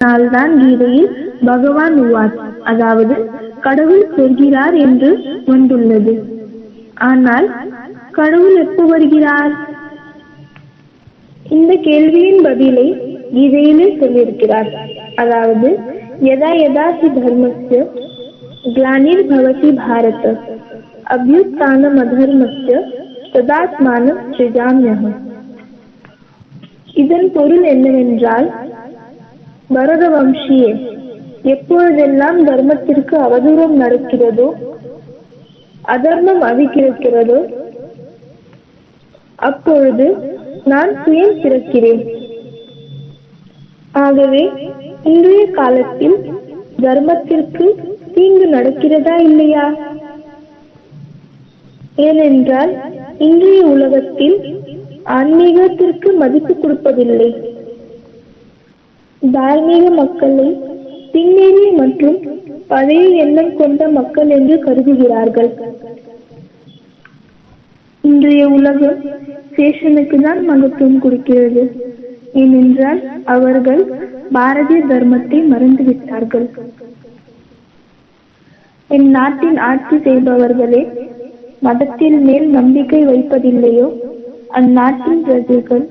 அதனால்தான் கீதையில் பகவான் உவாச், அதாவது கடவுள் சொல்கிறார் என்று வந்துள்ளது. ஆனால் கடவுள் எப்போ வருகிறார்? இந்த கேள்வியின் பதிலை கீதையிலே சொல்லியிருக்கிறார். அதாவது யதா யதா ஹி தர்மஸ்ய க்லானிர் பவதி பாரத அப்யுத்தானம் அதர்மஸ்ய ததாத்மானம் ஸ்ருஜாம்யஹம். இதன் பொருள் என்னவென்றால், பரத வம்சியே, எப்பொழுதெல்லாம் தர்மத்திற்கு அவதூறம் நடக்கிறதோ, அதர்மம் அதிகரிக்கிறதோ, அப்பொழுது நான் சுயம் பிறக்கிறேன். ஆகவே இன்றைய காலத்தில் தர்மத்திற்கு தீங்கு நடக்கிறதா இல்லையா? ஏனென்றால் இன்றைய உலகத்தில் ஆன்மீகத்திற்கு மதிப்பு கொடுப்பதில்லை. தார்மீக மக்களை பின்னேறிய மற்றும் பழைய எண்ணம் கொண்ட மக்கள் என்று கருதுகிறார்கள். இன்றைய உலகம் சேஷனுக்கு தான் மகத்துவம் கொடுக்கிறது. ஏனென்றால் அவர்கள் பாரதிய தர்மத்தை மறந்துவிட்டார்கள். என் நாட்டின் ஆட்சி செய்பவர்களே மதத்தின் மேல் நம்பிக்கை வைப்பதில்லையோ, அந்நாட்டின் பிரஜைகள்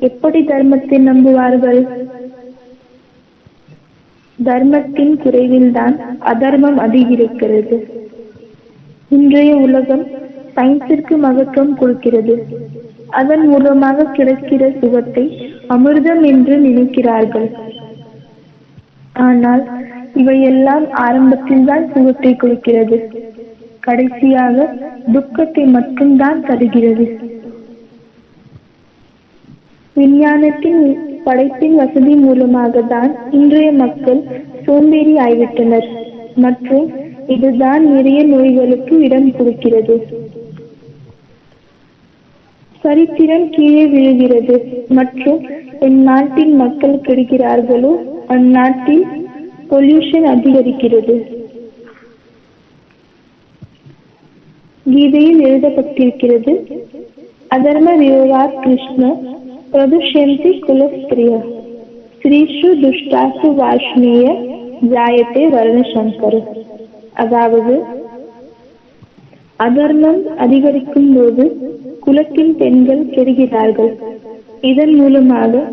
எப்படி தர்மத்தை நம்புவார்கள்? தர்மத்தின் குறைவில்தான் அதர்மம் அதிகரிக்கிறது. இன்றைய உலகம் சயின்ஸிற்கு மகத்துவம் கொடுக்கிறது. அதன் மூலமாக கிடைக்கிற சுகத்தை அமிர்தம் என்று நினைக்கிறார்கள். ஆனால் இவையெல்லாம் ஆரம்பத்தில் தான் சுகத்தை கொடுக்கிறது, கடைசியாக துக்கத்தை மட்டும்தான் தருகிறது. விஞ்ஞானத்தின் படைப்பின் வசதி மூலமாக தான் இன்றைய மக்கள் சோம்பேறி ஆகிவிட்டனர் மற்றும் இதுதான் நிறைய நோய்களுக்கு இடம் கொடுக்கிறது. சரித்திரம் கீழே விழுகிறது மற்றும் என் நாட்டின் மக்கள் கெடுகிறார்களோ, அந்நாட்டில் பொல்யூஷன் அதிகரிக்கிறது. கீதையில் எழுதப்பட்டிருக்கிறது, அதர்ம விரோதாத் கிருஷ்ண பிரதுஷ்யந்தி குலஸ்திரிய ஸ்ரீஷு துஷ்டாசு வாஷ்ணேய ஜாயத்தே வர்ணசங்கர. அதாவது அதர்மம் அதிகரிக்கும் போது குலத்தின் பெண்கள் கெடுகிறார்கள். இதன் மூலமாக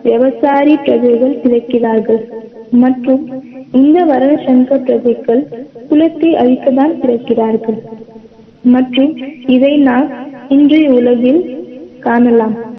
விவசாரி பிரஜைகள் பிழைக்கிறார்கள் மற்றும் இந்த வர்ணசங்கர் பிரஜைகள் குலத்தை அழிக்கத்தான் பிறக்கிறார்கள் மற்றும் இதை நாம் இன்றைய உலகில் காணலாம்.